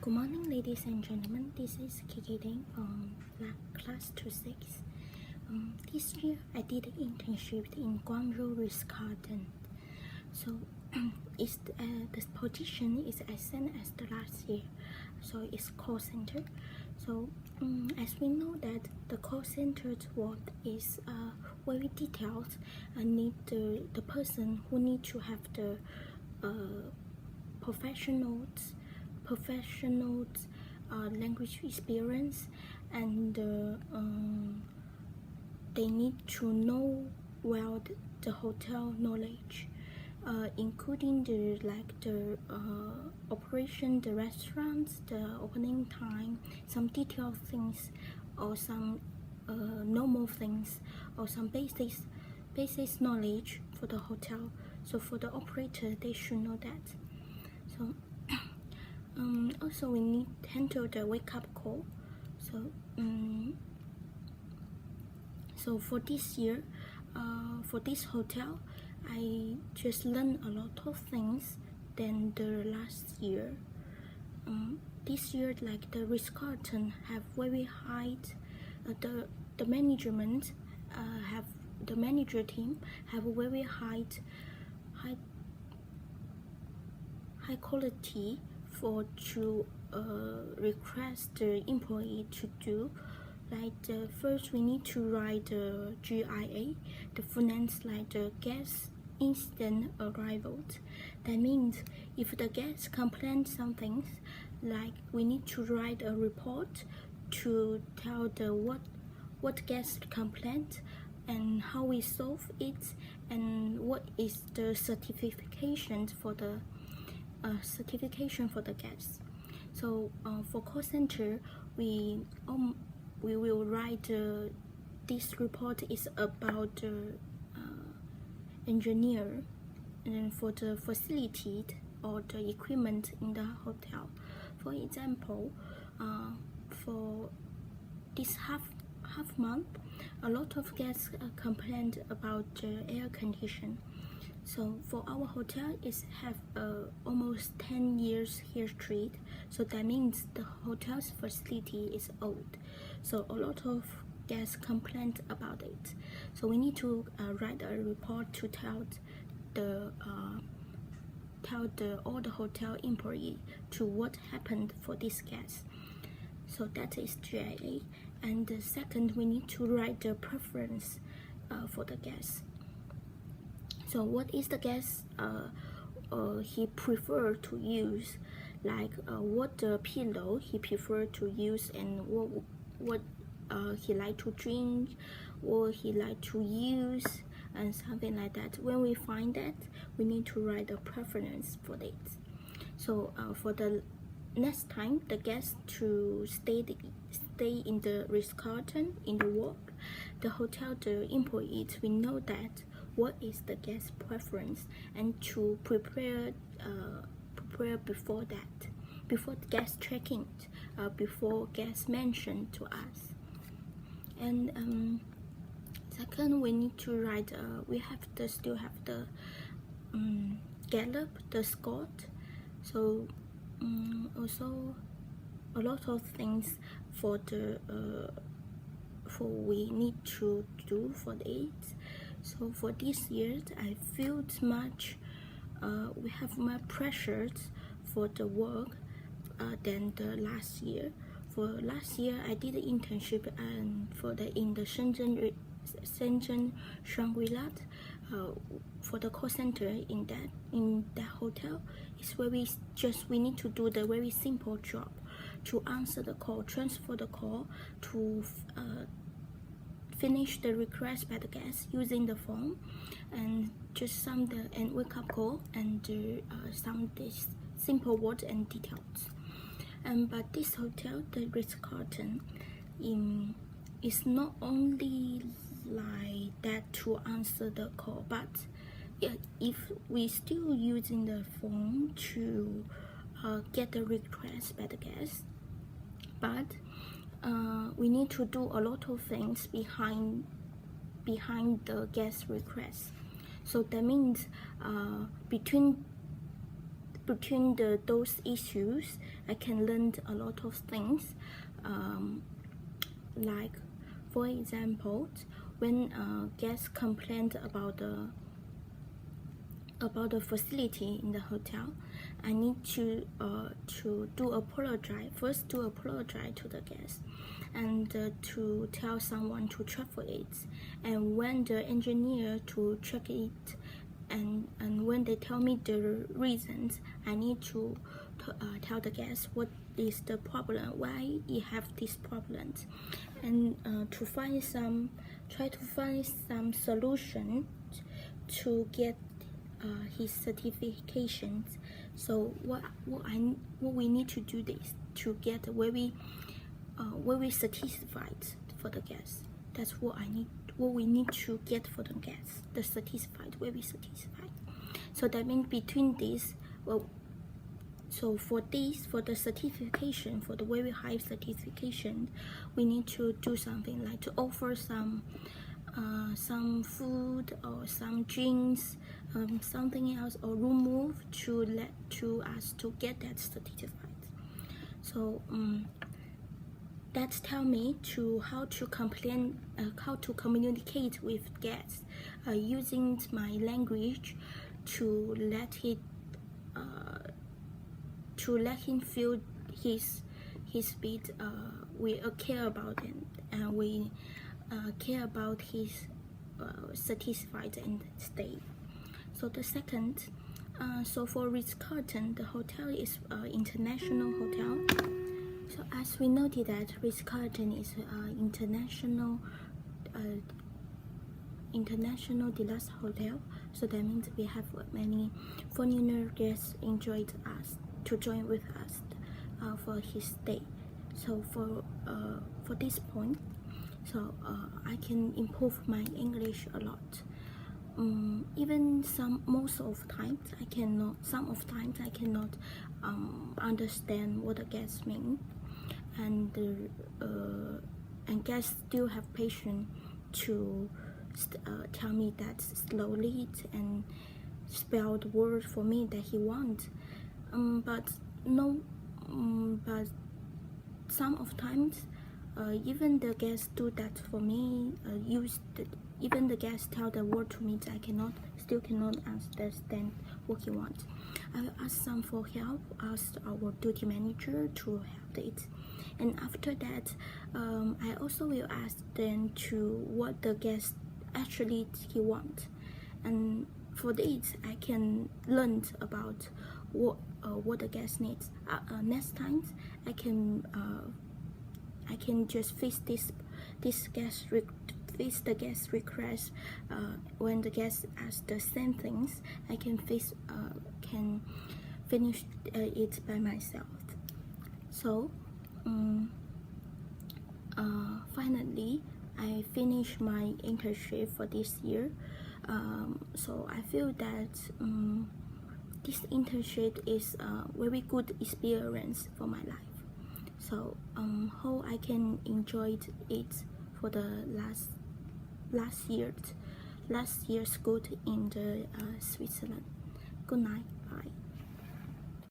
Good morning, ladies and gentlemen. This is Kiki Deng from class 2-6. This year I did an internship in Guangzhou Ritz-Carlton. So it's the position is as same as the last year. So it's call center. So as we know that the call center's work is very detailed and need the person who need to have the professional language experience, and they need to know well the hotel knowledge, including the operation, the restaurants, the opening time, some detailed things, or some normal things, or some basic knowledge for the hotel. So for the operator, they should know that. So also we need to handle the wake-up call. So for this year, for this hotel, I just learned a lot of things than the last year. This year, like the Ritz-Carlton have very high, the management have the manager team have very high quality for to request the employee to do. Like first we need to write the GIA, the finance, like the guest instant arrivals. That means if the guest complains something, like we need to write a report to tell the what guest complaint and how we solve it, and what is the certification for the guests. So for call center, we will write this report is about the engineer, and for the facility or the equipment in the hotel. For example, for this half month, a lot of guests complained about the air condition. So for our hotel, it have almost 10 years history. So that means the hotel's facility is old. So a lot of guests complained about it. So we need to write a report to tell all the hotel employee to what happened for this guest. So that is GIA. And the second, we need to write the preference for the guest. So what is the guest he prefer to use, like what pillow he prefer to use, and what he like to drink, or he like to use, and something like that. When we find that, we need to write a preference for it. So for the next time the guest to stay in the Ritz-Carlton in the work, the hotel, the employees, we know that what is the guest preference, and to prepare before that, before guest checking, before guest mention to us. And second, we need to write we have to still have the Gallup, the Scott. So also a lot of things for the for we need to do for it. So for this year, I feel much we have more pressures for the work than the last year. For last year, I did an internship and in the Shenzhen Shangri-La for the call center in that hotel. It's very just we need to do the very simple job to answer the call, transfer the call, to finish the request by the guest using the phone, and just and wake up call, and some this simple words and details. But this hotel, the Ritz-Carlton, is not only like that to answer the call, but if we still using the phone to get the request by the guest, but we need to do a lot of things behind the guest request. So that means between between those issues, I can learn a lot of things. Like, for example, when guests complained about the facility in the hotel, I need to apologize to the guest, and to tell someone to check for it. And when the engineer to check it, and when they tell me the reasons, I need to tell the guest what is the problem, why you have this problem, and try to find some solution to get his certifications. So what we need to do this to get very satisfied for the guests. That's what we need to get for the guests, the satisfied, very satisfied. So that means between these, so for the certification, for the very high certification, we need to do something like to offer some food or some drinks, something else, or room move to us to get that certified. So that tell me how to communicate with guests, using my language to let him feel his bit. We care about him, and we care about his satisfied and stay. So the second, so for Ritz-Carlton, the hotel is international hotel. So as we noted that Ritz-Carlton is international deluxe hotel, so that means we have many foreigner guests enjoyed us to join with us for his stay. So for this point, so I can improve my English a lot. Even most of times I cannot. Some of times I cannot understand what the guests mean, and guests still have patience to tell me that slowly and spell the word for me that he wants. But some of times, even the guests do that for me. Even the guests tell the word to me that I still cannot understand what he wants. I will ask some for help, ask our duty manager to help it. And after that, I also will ask them to what the guest actually he wants. And for this, I can learn about what the guest needs. Next time, I can just fix the guest request. When the guest asks the same things, I can finish it by myself. So finally, I finished my internship for this year. So I feel that this internship is a very good experience for my life. So how I can enjoy it for the last year's school in the Switzerland. Good night, bye.